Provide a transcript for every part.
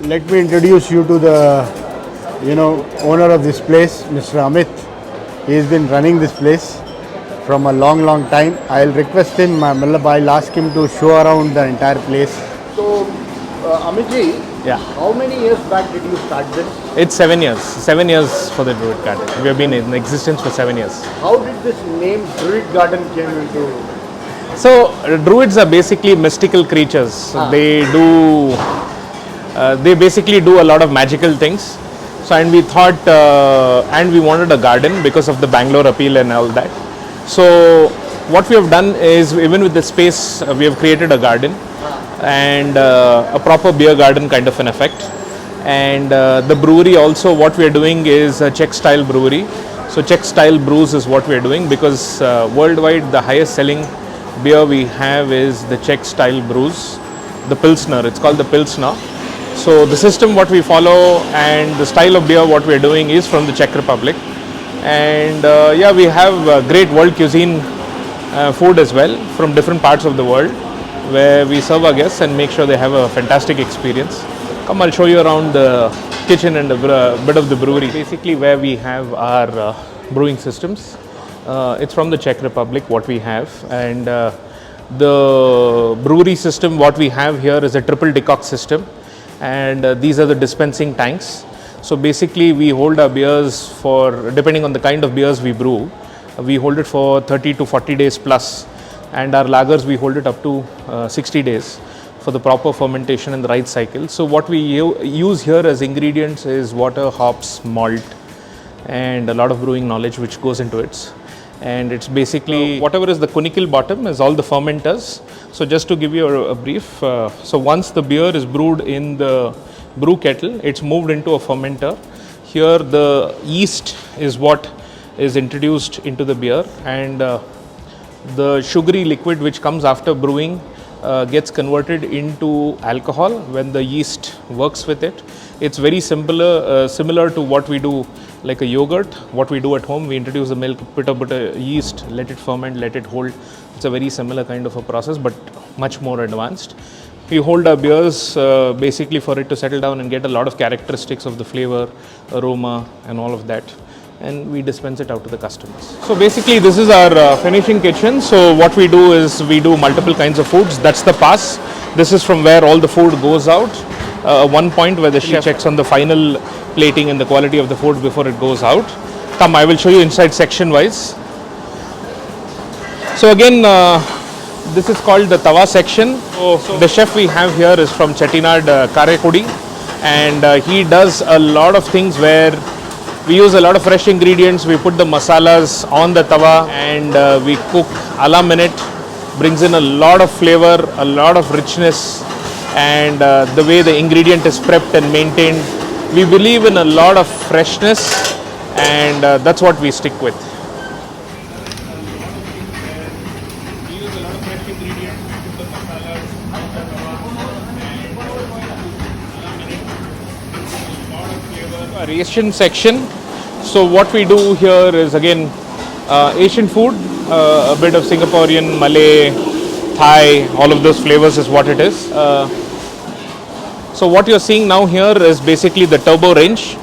let me introduce you to the owner of this place, Mr. Amit. He has been running this place from a long time. I'll request him, I'll ask him to show around the entire place. So, Amit ji, Yeah. how many years back did you start this? It's 7 years. 7 years for the Druid Garden. We have been in existence for 7 years. How did this name Druid Garden came into? So, Druids are basically mystical creatures. They basically do a lot of magical things. So, and we thought, and we wanted a garden because of the Bangalore appeal and all that. So, what we have done is, even with the space, we have created a garden and a proper beer garden kind of an effect. And the brewery also, what we are doing is a Czech style brewery. So Czech style brews is what we are doing, because worldwide the highest selling beer we have is the Czech style brews, the Pilsner. It's called the Pilsner. So the system what we follow and the style of beer what we are doing is from the Czech Republic. And yeah, we have great world cuisine food as well from different parts of the world, where we serve our guests and make sure they have a fantastic experience. Come, I'll show you around the kitchen and a bit of the brewery. Basically, where we have our brewing systems. It's from the Czech Republic what we have, and the brewery system what we have here is a triple decock system, and these are the dispensing tanks. So basically, we hold our beers for, depending on the kind of beers we brew, we hold it for 30 to 40 days plus, and our lagers we hold it up to 60 days for the proper fermentation and the right cycle. So what we use here as ingredients is water, hops, malt, and a lot of brewing knowledge which goes into it. And it's basically whatever is the conical bottom is all the fermenters. So just to give you a brief, so once the beer is brewed in the brew kettle, it's moved into a fermenter. Here the yeast is what is introduced into the beer, and the sugary liquid which comes after brewing gets converted into alcohol when the yeast works with it. It's very similar to what we do like a yogurt, what we do at home. We introduce the milk, put a bit of yeast, let it ferment, let it hold. It's a very similar kind of a process, but much more advanced. We hold our beers basically for it to settle down and get a lot of characteristics of the flavor, aroma, and all of that. And we dispense it out to the customers. So basically, this is our finishing kitchen. So what we do is we do multiple kinds of foods. That's the pass. This is from where all the food goes out. One point where the chef checks on the final plating and the quality of the food before it goes out. Come, I will show you inside section wise. So again, this is called the tawa section. So the chef we have here is from Chettinad Karekudi, and he does a lot of things where we use a lot of fresh ingredients. We put the masalas on the tawa and we cook a la minute. Brings in a lot of flavor, a lot of richness, and the way the ingredient is prepped and maintained. We believe in a lot of freshness, and that's what we stick with. We use a lot of fresh ingredients. We put the masalas on the tawa and a la minute. A lot of flavor. Our Asian section. So what we do here is again Asian food, a bit of Singaporean, Malay, Thai, all of those flavors is what it is. So what you're seeing now here is basically the turbo range.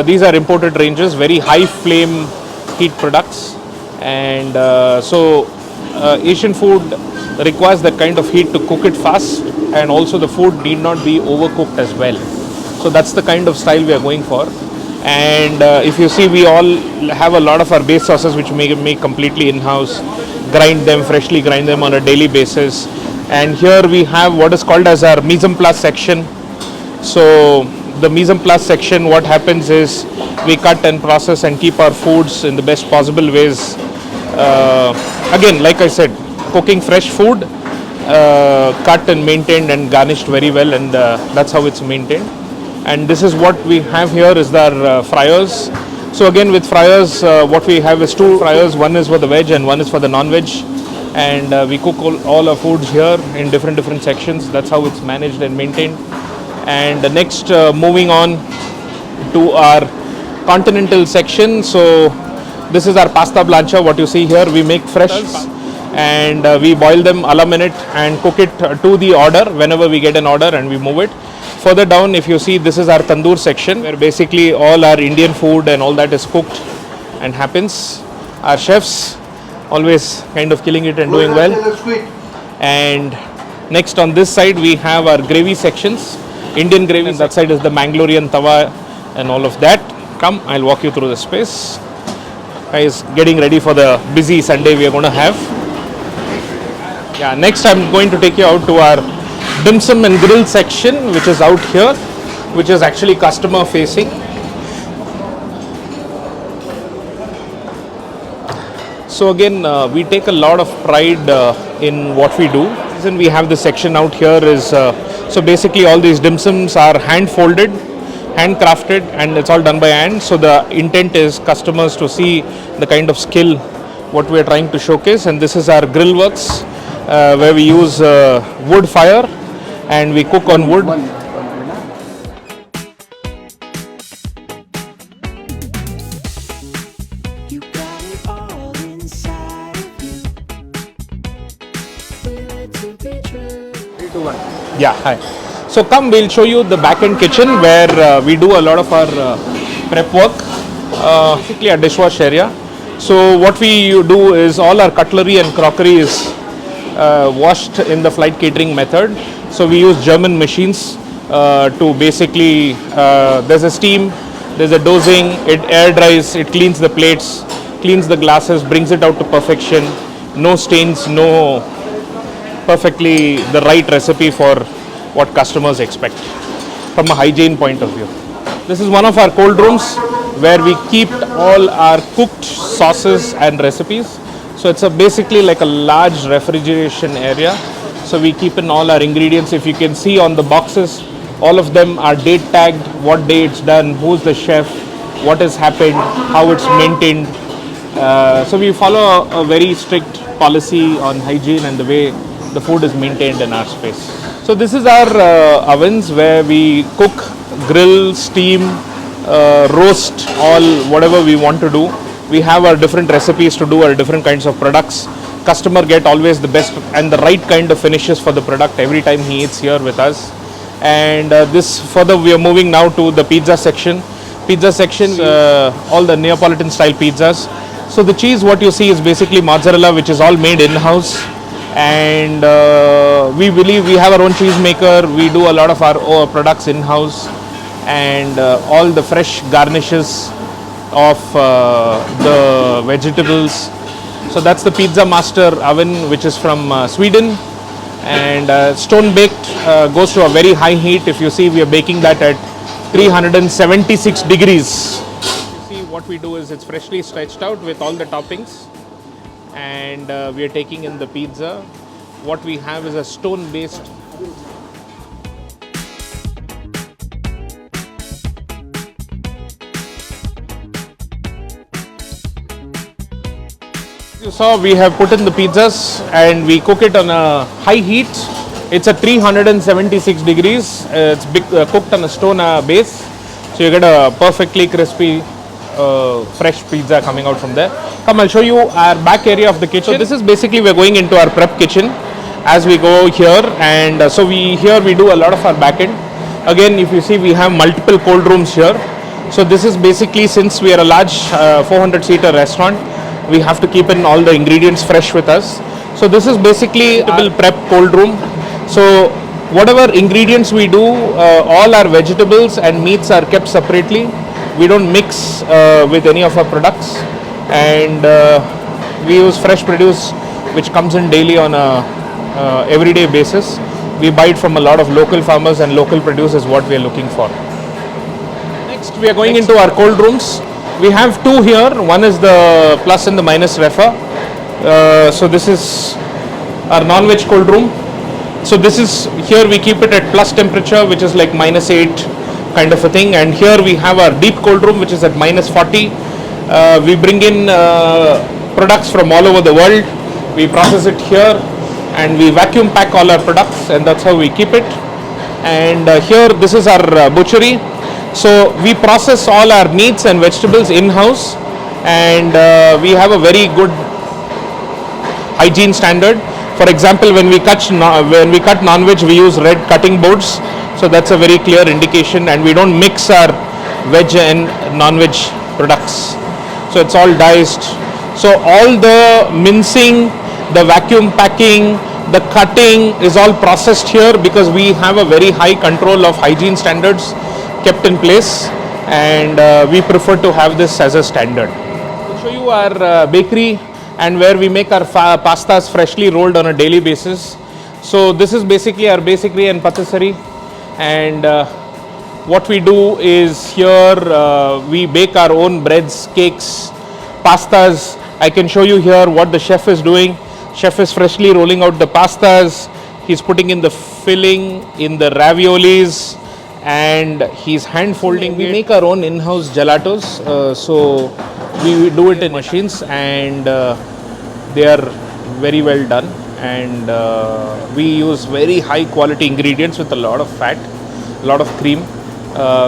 These are imported ranges, very high flame heat products, and so Asian food requires that kind of heat to cook it fast, and also the food need not be overcooked as well. So that's the kind of style we are going for. And if you see, we all have a lot of our base sauces which we make completely in-house, freshly grind them on a daily basis. And here we have what is called as our mise en place section. So the mise en place section, what happens is we cut and process and keep our foods in the best possible ways. Again, like I said, cooking fresh food, cut and maintained and garnished very well, and that's how it's maintained. And this is what we have here is our fryers. So again, with fryers, what we have is two fryers. One is for the veg and one is for the non-veg. And we cook all our foods here in different sections. That's how it's managed and maintained. And next, moving on to our Continental Section. So this is our pasta blancha. What you see here, we make fresh and we boil them a la minute and cook it to the order whenever we get an order, and we move it. Further down, if you see, this is our tandoor section where basically all our Indian food and all that is cooked and happens. Our chefs always kind of killing it and doing well. And next on this side we have our gravy sections, Indian gravy. That side is the Mangalorean tawa and all of that. Come, I'll walk you through the space. Guys, getting ready for the busy Sunday we are going to have. Yeah, next I'm going to take you out to our dim sum and grill section, which is out here, which is actually customer facing. So again, we take a lot of pride in what we do. The reason we have this section out here is, so basically all these dim sums are hand folded, handcrafted, and it's all done by hand. So the intent is customers to see the kind of skill what we are trying to showcase. And this is our grill works, where we use wood fire and we cook on wood. Yeah, hi. So come, we'll show you the back-end kitchen where we do a lot of our prep work, basically a dishwash area. So what we do is all our cutlery and crockery is washed in the flight catering method. So we use German machines to basically, there's a steam, there's a dosing, it air dries, it cleans the plates, cleans the glasses, brings it out to perfection, no stains, no, perfectly the right recipe for what customers expect from a hygiene point of view. This is one of our cold rooms where we keep all our cooked sauces and recipes. So it's basically like a large refrigeration area. So we keep in all our ingredients. If you can see on the boxes, all of them are date tagged, what day it's done, who's the chef, what has happened, how it's maintained. So we follow a very strict policy on hygiene and the way the food is maintained in our space. So this is our ovens where we cook, grill, steam, roast, all whatever we want to do. We have our different recipes to do our different kinds of products. Customer get always the best and the right kind of finishes for the product every time he eats here with us. And this further we are moving now to the pizza section. Pizza section, all the Neapolitan style pizzas. So the cheese what you see is basically mozzarella, which is all made in-house. And we believe we have our own cheese maker. We do a lot of our products in-house, and all the fresh garnishes of the vegetables. So that's the Pizza Master oven, which is from Sweden, and stone baked, goes to a very high heat. If you see, we are baking that at 376 degrees. You see, what we do is it's freshly stretched out with all the toppings, and we are taking in the pizza. What we have is a stone based you saw, we have put in the pizzas and we cook it on a high heat. It's at 376 degrees. It's cooked on a stone base, so you get a perfectly crispy fresh pizza coming out from there. Come, I'll show you our back area of the kitchen. So this is basically, we're going into our prep kitchen as we go here, and so here we do a lot of our back end. Again, if you see, we have multiple cold rooms here. So this is basically, since we are a large 400-seater restaurant, we have to keep in all the ingredients fresh with us. So this is basically a prep cold room. So whatever ingredients we do, all our vegetables and meats are kept separately. We don't mix with any of our products, and we use fresh produce which comes in daily on a everyday basis. We buy it from a lot of local farmers, and local produce is what we are looking for. Next, we are going into our cold rooms. We have two here. One is the plus and the minus refa. So this is our non-veg cold room. So this is, here we keep it at plus temperature, which is like -8 kind of a thing, and here we have our deep cold room, which is at -40. We bring in products from all over the world. We process it here and we vacuum pack all our products, and that's how we keep it. And here, this is our butchery. So we process all our meats and vegetables in-house, and we have a very good hygiene standard. For example, when we cut non-veg, we use red cutting boards. So that's a very clear indication, and we don't mix our veg and non-veg products. So it's all diced. So all the mincing, the vacuum packing, the cutting is all processed here because we have a very high control of hygiene standards kept in place, and we prefer to have this as a standard. I'll show you our bakery and where we make our pastas freshly rolled on a daily basis. So this is basically our bakery and patisserie, and what we do is here we bake our own breads, cakes, pastas. I can show you here what the chef is doing. Chef is freshly rolling out the pastas. He's putting in the filling in the raviolis, and he's hand folding. We make our own in-house gelatos, so we do it in machines, and they are very well done, and we use very high quality ingredients with a lot of fat, a lot of cream.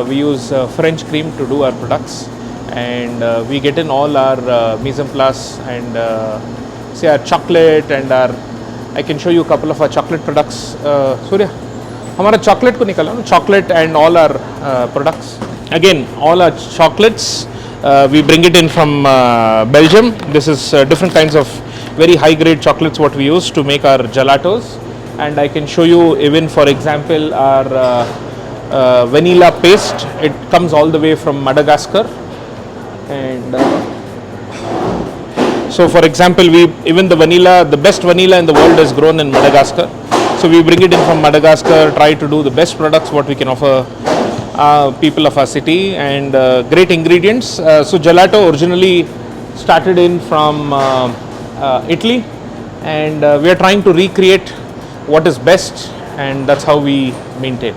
We use French cream to do our products, and we get in all our mise en place, and say our chocolate and our, I can show you a couple of our chocolate products. Surya, हमारा chocolate को निकाला ना, chocolate and all our products. Again, all our chocolates we bring it in from Belgium. This is different kinds of very high grade chocolates what we use to make our gelatos, and I can show you even, for example, our vanilla paste. It comes all the way from Madagascar, and so for example, we even the vanilla, the best vanilla in the world is grown in Madagascar. So we bring it in from Madagascar, try to do the best products what we can offer people of our city, and great ingredients. So gelato originally started in from Italy, and we are trying to recreate what is best, and that's how we maintain.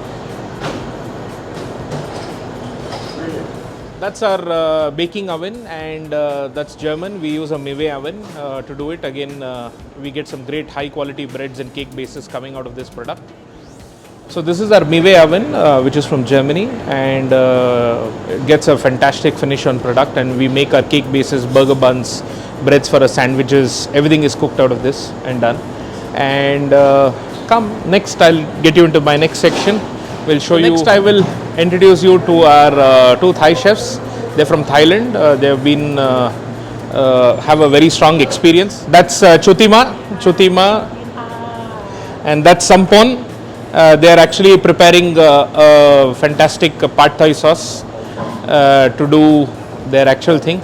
That's our baking oven, and that's German. We use a Mewe oven to do it. Again, we get some great high quality breads and cake bases coming out of this product. So this is our Mewe oven, which is from Germany, and it gets a fantastic finish on product, and we make our cake bases, burger buns, breads for our sandwiches. Everything is cooked out of this and done. And come next, I'll get you into my next section. We'll show you. Next, I will introduce you to our two Thai chefs. They're from Thailand. They have been have a very strong experience. That's Chutima, and that's Sampon. They are actually preparing a fantastic pad Thai sauce to do their actual thing.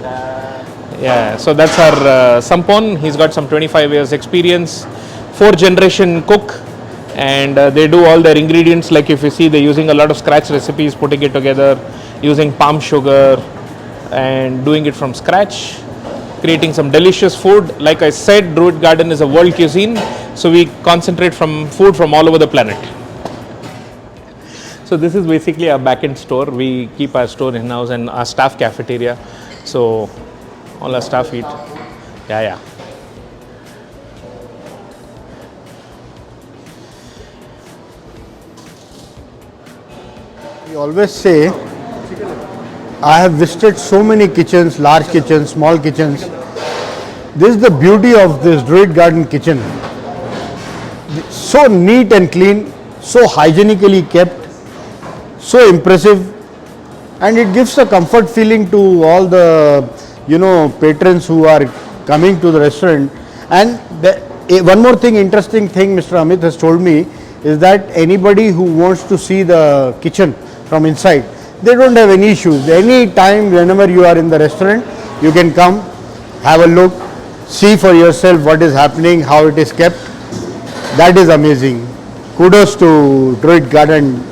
Yeah, so that's our Sampon. He's got some 25 years experience, 4th generation cook, and they do all their ingredients. Like if you see, they're using a lot of scratch recipes, putting it together, using palm sugar and doing it from scratch, creating some delicious food. Like I said, Druid Garden is a world cuisine, so we concentrate from food from all over the planet. So this is basically our back-end store. We keep our store in-house and our staff cafeteria. So all our staff eat. Yeah. We always say, I have visited so many kitchens, large kitchens, small kitchens. This is the beauty of this Druid Garden kitchen. So neat and clean, so hygienically kept, so impressive, and it gives a comfort feeling to all the patrons who are coming to the restaurant. And one more thing, interesting thing Mr. Amit has told me is that anybody who wants to see the kitchen from inside, they don't have any issues. Any time, whenever you are in the restaurant, you can come, have a look, see for yourself what is happening, how it is kept. That is amazing. Kudos to Druid Garden,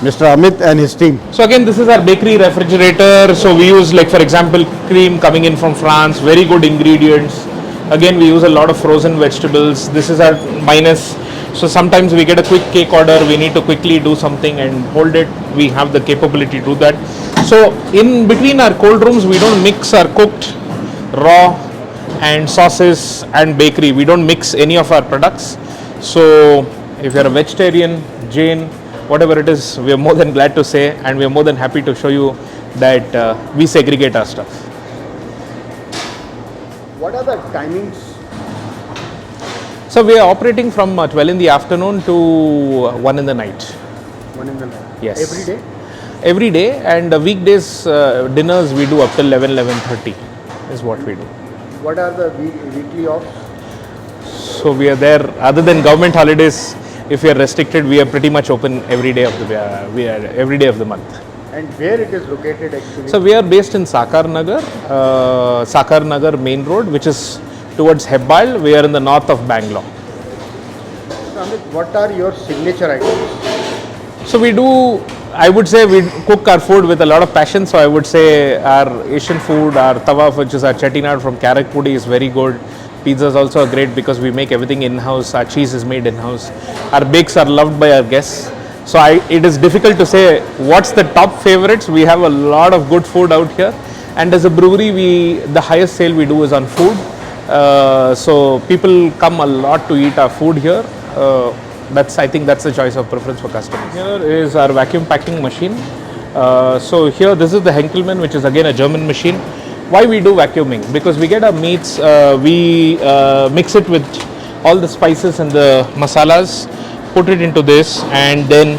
Mr. Amit and his team. So again, this is our bakery refrigerator. So we use, like for example, cream coming in from France, very good ingredients. Again, we use a lot of frozen vegetables. This is our minus. So sometimes we get a quick cake order, we need to quickly do something and hold it. We have the capability to do that. So in between our cold rooms, we don't mix our cooked, raw and sauces and bakery. We don't mix any of our products. So if you're a vegetarian, Jain, whatever it is, we are more than glad to say, and we are more than happy to show you that we segregate our stuff. What are the timings? So we are operating from 12 in the afternoon to 1 in the night. 1 in the night. Yes. Every day? Every day, and weekdays dinners we do up till 11:30 is what we do. What are the weekly offs? So we are there. Other than government holidays, if we are restricted, we are pretty much open every day of the every day of the month. And where it is located actually? So we are based in Sakar Nagar main road, which is towards Hebbal. We are in the north of Bangalore. So Amit, what are your signature items? So we do, I would say we cook our food with a lot of passion. So I would say our Asian food, our tawa, which is our chettinad from Karakpudi, is very good. Pizzas also are great because we make everything in-house. Our cheese is made in-house. Our bakes are loved by our guests. So it is difficult to say what's the top favorites. We have a lot of good food out here. And as a brewery, the highest sale we do is on food. So people come a lot to eat our food here. I think that's the choice of preference for customers. Here is our vacuum packing machine. So here, this is the Henkelmann, which is again a German machine. Why we do vacuuming? Because we get our meats, we mix it with all the spices and the masalas, put it into this, and then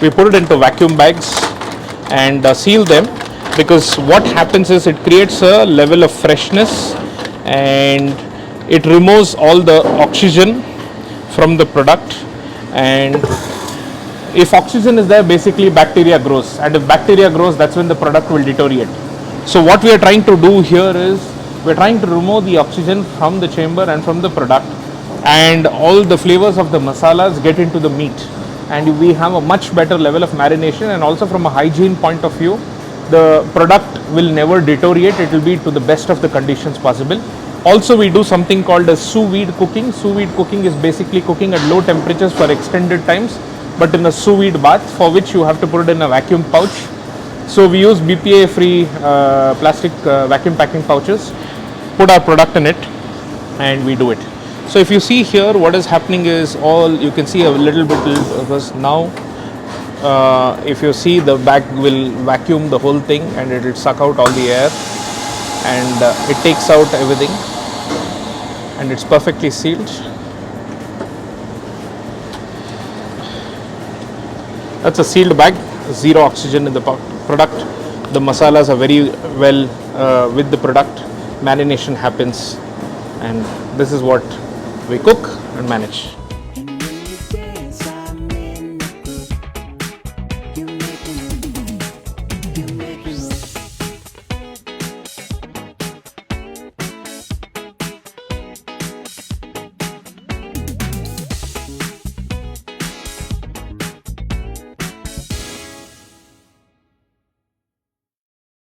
we put it into vacuum bags and seal them. Because what happens is it creates a level of freshness and it removes all the oxygen from the product, and if oxygen is there, basically bacteria grows, and if bacteria grows, that's when the product will deteriorate. So what we are trying to do here is we are trying to remove the oxygen from the chamber and from the product, and all the flavors of the masalas get into the meat, and we have a much better level of marination. And also from a hygiene point of view, the product will never deteriorate. It will be to the best of the conditions possible. Also, we do something called as sous vide cooking. Sous vide cooking is basically cooking at low temperatures for extended times, but in a sous vide bath, for which you have to put it in a vacuum pouch. So we use BPA free plastic vacuum packing pouches, put our product in it, and we do it. So if you see here, what is happening is you can see a little bit, because now if you see, the bag will vacuum the whole thing and it will suck out all the air, and it takes out everything, and it's perfectly sealed. That's a sealed bag, zero oxygen in the product. The masalas are very well with the product. Marination happens, and this is what we cook and manage.